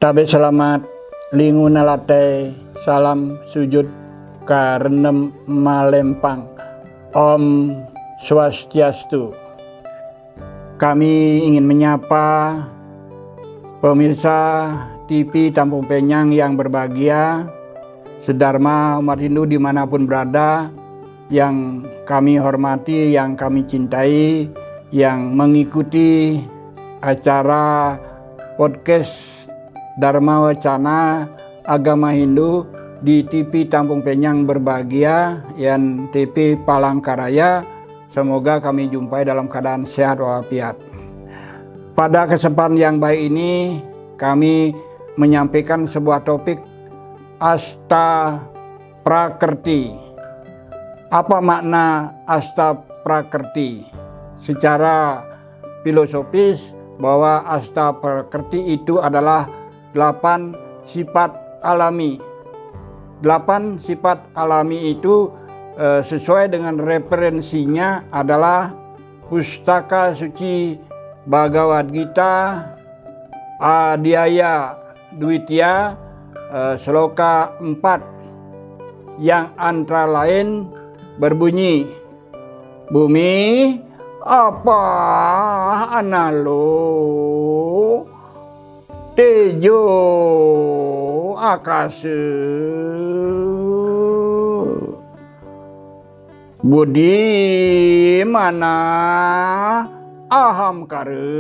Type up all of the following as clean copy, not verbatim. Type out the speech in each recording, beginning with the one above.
Tabe selamat linguna latte salam sujud karenem malempang. Om Swastiastu. Kami ingin menyapa pemirsa TV Tampung Penyang yang berbahagia, sedharma umat Hindu dimanapun berada, yang kami hormati, yang kami cintai, yang mengikuti acara podcast Dharma Wacana Agama Hindu di TV Tampung Penyang berbahagia, yang TV Palangkaraya. Semoga kami jumpai dalam keadaan sehat walafiat. Pada kesempatan yang baik ini kami menyampaikan sebuah topik Asta Prakerti. Apa makna Asta Prakerti? Secara filosofis bahwa Asta Prakerti itu adalah 8 sifat alami. 8 sifat alami itu sesuai dengan referensinya adalah Pustaka Suci Bhagavad Gita Adhyaya Dwitya Sloka 4 yang antara lain berbunyi, bumi apa analo tejo akase budi mana aham kare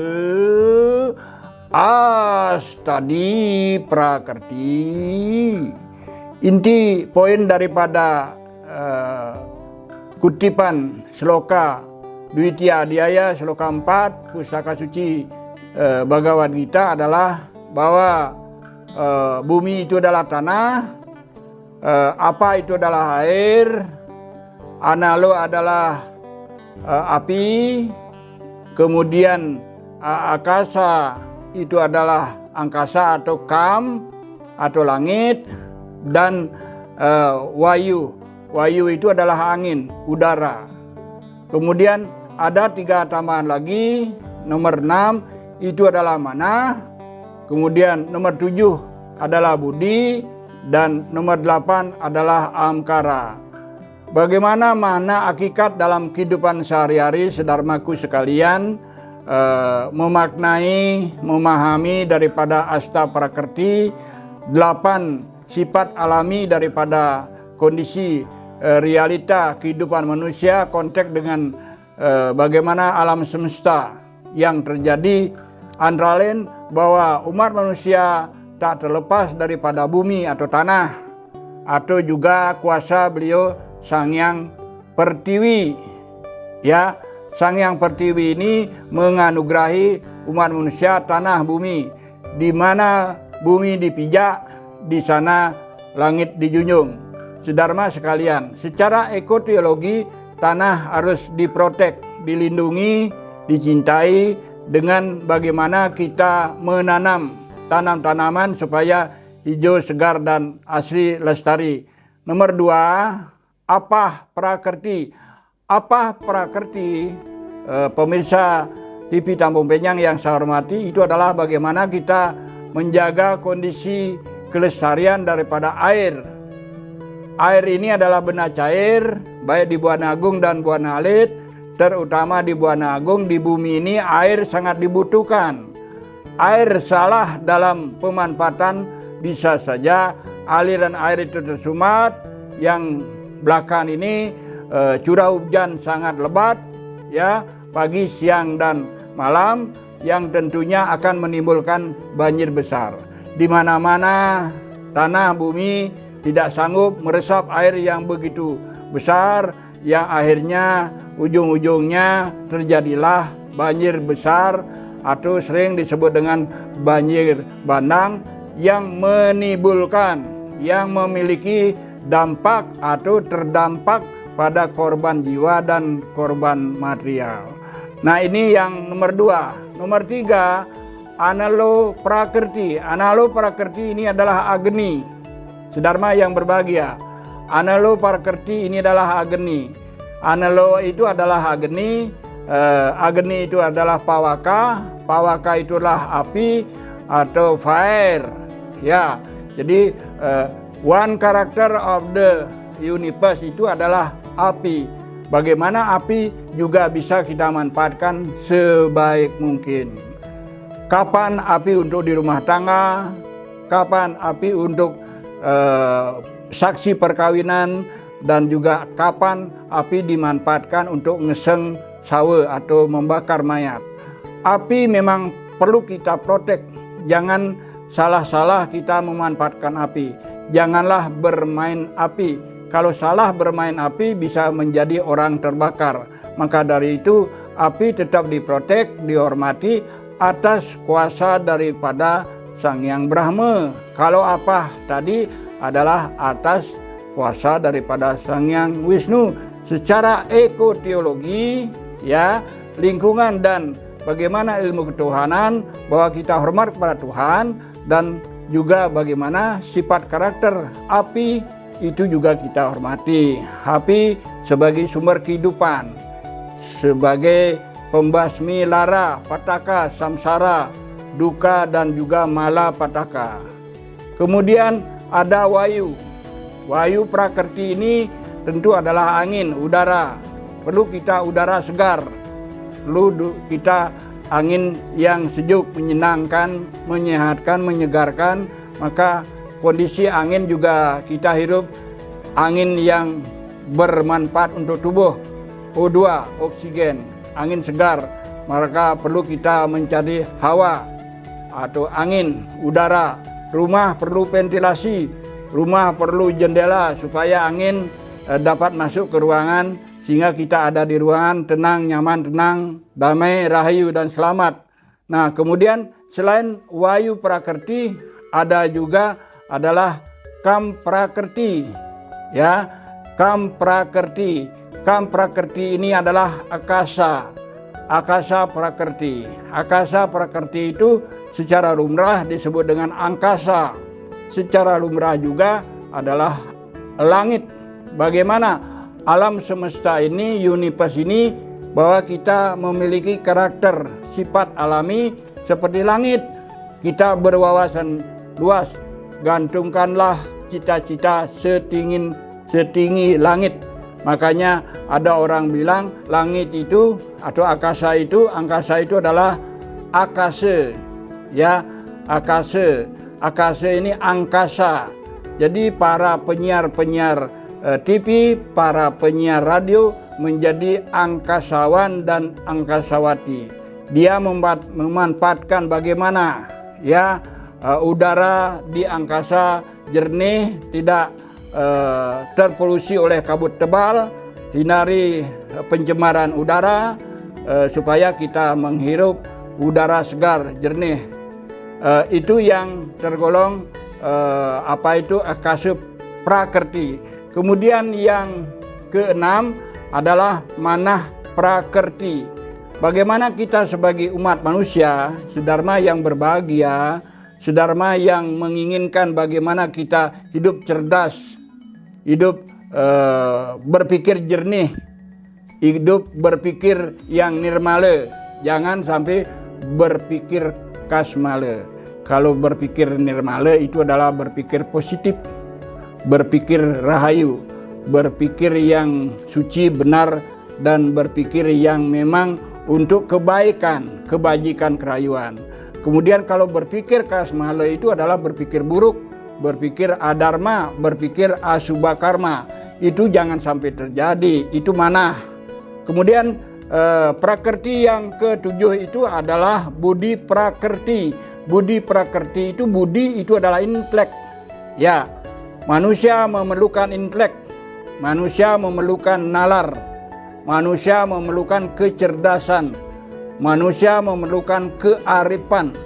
astadi prakerti. Inti poin daripada kutipan sloka Dwitya Adhyaya sloka 4 Pustaka Suci Bhagavad Gita adalah bahwa bumi itu adalah tanah, apa itu adalah air, analo adalah api, kemudian akasa itu adalah angkasa atau kam atau langit, dan wayu itu adalah angin, udara. Kemudian ada 3 tambahan lagi, nomor 6 itu adalah mana, kemudian nomor 7 adalah budi, dan nomor 8 adalah amkara. Bagaimana makna hakikat dalam kehidupan sehari-hari, sedharmaku sekalian, memaknai, memahami daripada Asta Prakerti, 8 sifat alami daripada kondisi realita kehidupan manusia, konteks dengan bagaimana alam semesta yang terjadi, antara lain bahwa umat manusia tak terlepas daripada bumi atau tanah, atau juga kuasa beliau Sang Hyang Pertiwi. Ya, Sang Hyang Pertiwi ini menganugerahi umat manusia tanah bumi, di mana bumi dipijak, di sana langit dijunjung. Sedharma sekalian, secara ekoteologi tanah harus diprotek, dilindungi, dicintai dengan bagaimana kita menanam tanam-tanaman supaya hijau, segar, dan asli lestari. Nomor 2, apa prakerti? Apa prakerti? Pemirsa TV Tampung Penyang yang saya hormati, itu adalah bagaimana kita menjaga kondisi kelestarian daripada air. Air ini adalah benda cair, baik di Buana Agung dan Buana Alit. Terutama di Buana Agung, di bumi ini air sangat dibutuhkan. Air salah dalam pemanfaatan, bisa saja aliran air itu tersumbat. Yang belakangan ini curah hujan sangat lebat, ya, pagi, siang, dan malam, yang tentunya akan menimbulkan banjir besar. Di mana-mana tanah bumi tidak sanggup meresap air yang begitu besar, yang akhirnya ujung-ujungnya terjadilah banjir besar atau sering disebut dengan banjir bandang, yang menimbulkan, yang memiliki dampak atau terdampak pada korban jiwa dan korban material. Nah, ini yang nomor 2. Nomor 3, Analo Prakerti. Analo Prakerti ini adalah agni. Sedharma yang berbahagia, Analo Prakerti ini adalah agni. Analo itu adalah agni, agni itu adalah pawaka, pawaka itulah api atau fire. Ya, jadi one character of the universe itu adalah api. Bagaimana api juga bisa kita manfaatkan sebaik mungkin. Kapan api untuk di rumah tangga, kapan api untuk saksi perkawinan, dan juga kapan api dimanfaatkan untuk ngeseng sawe atau membakar mayat. Api memang perlu kita protek. Jangan salah-salah kita memanfaatkan api. Janganlah bermain api. Kalau salah bermain api bisa menjadi orang terbakar. Maka dari itu api tetap diprotek, dihormati atas kuasa daripada Sang Hyang Brahma. Kalau apa tadi adalah atas kuasa daripada Sang Hyang Wisnu. Secara ekoteologi, ya, lingkungan dan bagaimana ilmu ketuhanan, bahwa kita hormat kepada Tuhan, dan juga bagaimana sifat karakter api itu juga kita hormati. Api sebagai sumber kehidupan, sebagai pembasmi lara, pataka, samsara, duka, dan juga malapetaka. Kemudian ada wayu. Wayu prakerti ini tentu adalah angin, udara. Perlu kita udara segar, perlu kita angin yang sejuk, menyenangkan, menyehatkan, menyegarkan. Maka kondisi angin juga kita hirup angin yang bermanfaat untuk tubuh. O2, oksigen, angin segar. Maka perlu kita mencari hawa atau angin, udara. Rumah perlu ventilasi, rumah perlu jendela supaya angin dapat masuk ke ruangan, sehingga kita ada di ruangan tenang, nyaman, tenang, damai, rahayu, dan selamat. Nah, kemudian selain wayu prakerti, ada juga adalah kam prakerti. Ya, kam prakerti. Kam prakerti ini adalah akasa. Akasa prakerti. Akasa prakerti itu secara lumrah disebut dengan angkasa. Secara lumrah juga adalah langit. Bagaimana alam semesta ini, universe ini, bahwa kita memiliki karakter sifat alami seperti langit. Kita berwawasan luas, gantungkanlah cita-cita setinggi langit. Makanya ada orang bilang langit itu atau angkasa itu adalah akase. Ya, akase. Akase ini angkasa. Jadi para penyiar TV, para penyiar radio menjadi angkasawan dan angkasawati. Dia memanfaatkan bagaimana, ya, udara di angkasa jernih, tidak terpolusi oleh kabut tebal, hindari pencemaran udara, supaya kita menghirup udara segar, jernih. Itu yang tergolong akasa prakerti. Kemudian yang keenam adalah manah prakerti. Bagaimana kita sebagai umat manusia, sedharma yang berbahagia, sedharma yang menginginkan bagaimana kita hidup cerdas, hidup berpikir jernih, hidup berpikir yang nirmala. Jangan sampai berpikir kasmala. Kalau berpikir nirmala itu adalah berpikir positif, berpikir rahayu, berpikir yang suci, benar, dan berpikir yang memang untuk kebaikan, kebajikan, kerayuan. Kemudian kalau berpikir kasmala itu adalah berpikir buruk, berpikir adharma, berpikir asubha karma. Itu jangan sampai terjadi, itu manah. Kemudian prakerti yang ketujuh itu adalah budi prakerti. Budi prakerti itu, budi itu adalah intelek. Ya, manusia memerlukan intelek, manusia memerlukan nalar, manusia memerlukan kecerdasan, manusia memerlukan kearifan,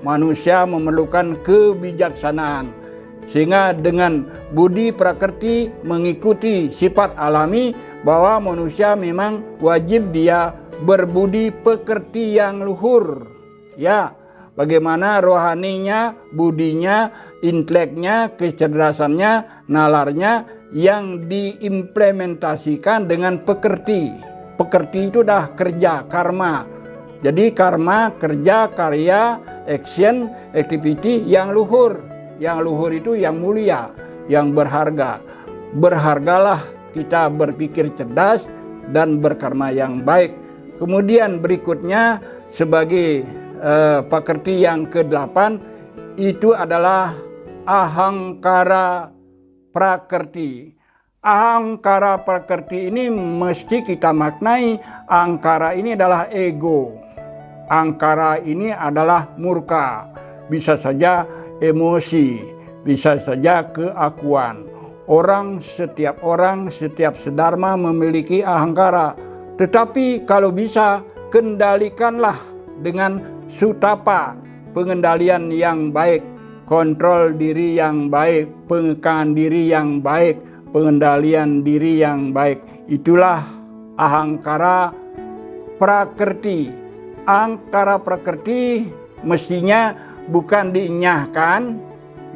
manusia memerlukan kebijaksanaan. Sehingga dengan budi prakerti mengikuti sifat alami bahwa manusia memang wajib dia berbudi pekerti yang luhur. Ya, bagaimana rohaninya, budinya, inteleknya, kecerdasannya, nalarnya yang diimplementasikan dengan pekerti. Pekerti itu dah kerja, karma. Jadi karma, kerja, karya, action, activity yang luhur. yang luhur itu yang mulia, yang berharga. Berhargalah kita berpikir cerdas dan berkarma yang baik. Kemudian berikutnya sebagai pakerti yang ke-8 itu adalah ahangkara prakerti. Ahangkara prakerti ini mesti kita maknai, ahangkara ini adalah ego. Ahangkara ini adalah murka, bisa saja emosi, bisa saja keakuan. Setiap orang, setiap sedharma memiliki ahangkara. Tetapi kalau bisa, kendalikanlah dengan sutapa, pengendalian yang baik, kontrol diri yang baik, pengekangan diri yang baik, pengendalian diri yang baik. Itulah ahangkara prakerti. Ahangkara prakerti mestinya bukan diinyahkan,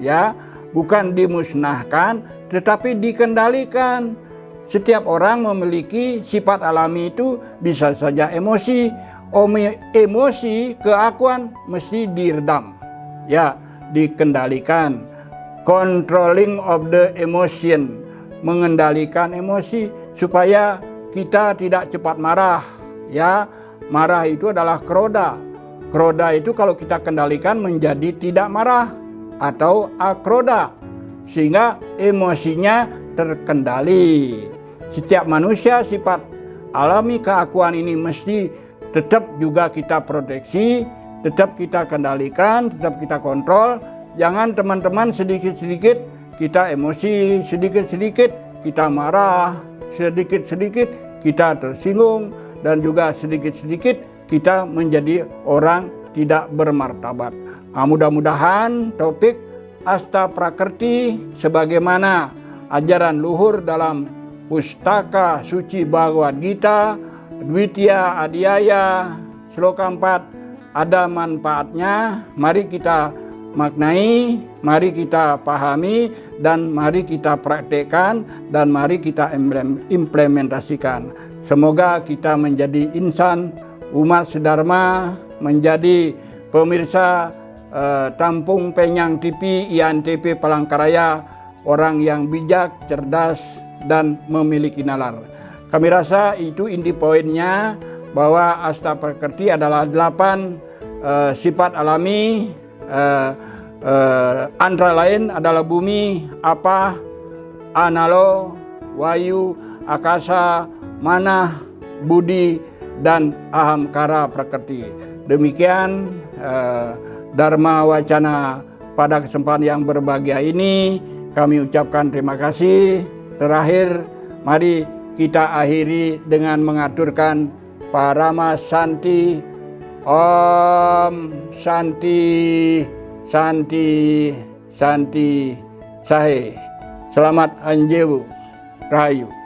ya, bukan dimusnahkan, tetapi dikendalikan. Setiap orang memiliki sifat alami itu, bisa saja emosi. Emosi, keakuan mesti diredam, ya, dikendalikan. Controlling of the emotion, mengendalikan emosi supaya kita tidak cepat marah, ya. Marah itu adalah kroda. Kroda itu kalau kita kendalikan menjadi tidak marah atau akroda, sehingga emosinya terkendali. Setiap manusia sifat alami keakuan ini mesti tetap juga kita proteksi, tetap kita kendalikan, tetap kita kontrol. Jangan teman-teman sedikit-sedikit kita emosi, sedikit-sedikit kita marah, sedikit-sedikit kita tersinggung, dan juga sedikit-sedikit kita menjadi orang tidak bermartabat. Mudah-mudahan topik Asta Prakerti sebagaimana ajaran luhur dalam Pustaka Suci Bhagavad Gita, Dwitiya Adhyaya, Sloka 4 ada manfaatnya. Mari kita maknai, mari kita pahami, dan mari kita praktekkan, dan mari kita implementasikan. Semoga kita menjadi insan umat sedharma, menjadi pemirsa Tampung Penyang TV, IANTP Palangkaraya, orang yang bijak, cerdas, dan memiliki nalar. Kami rasa itu inti poinnya, bahwa Asta Prakerti adalah 8 sifat alami, antara lain adalah bumi, apa, analo, wayu, akasa, manah, budi, dan ahamkara prakerti. Demikian Dharma Wacana pada kesempatan yang berbahagia ini. Kami ucapkan terima kasih. Terakhir, mari kita akhiri dengan mengaturkan Parama Santi. Om Santi, Santi, Santi, Sahe. Selamat Anjewu, Rahayu.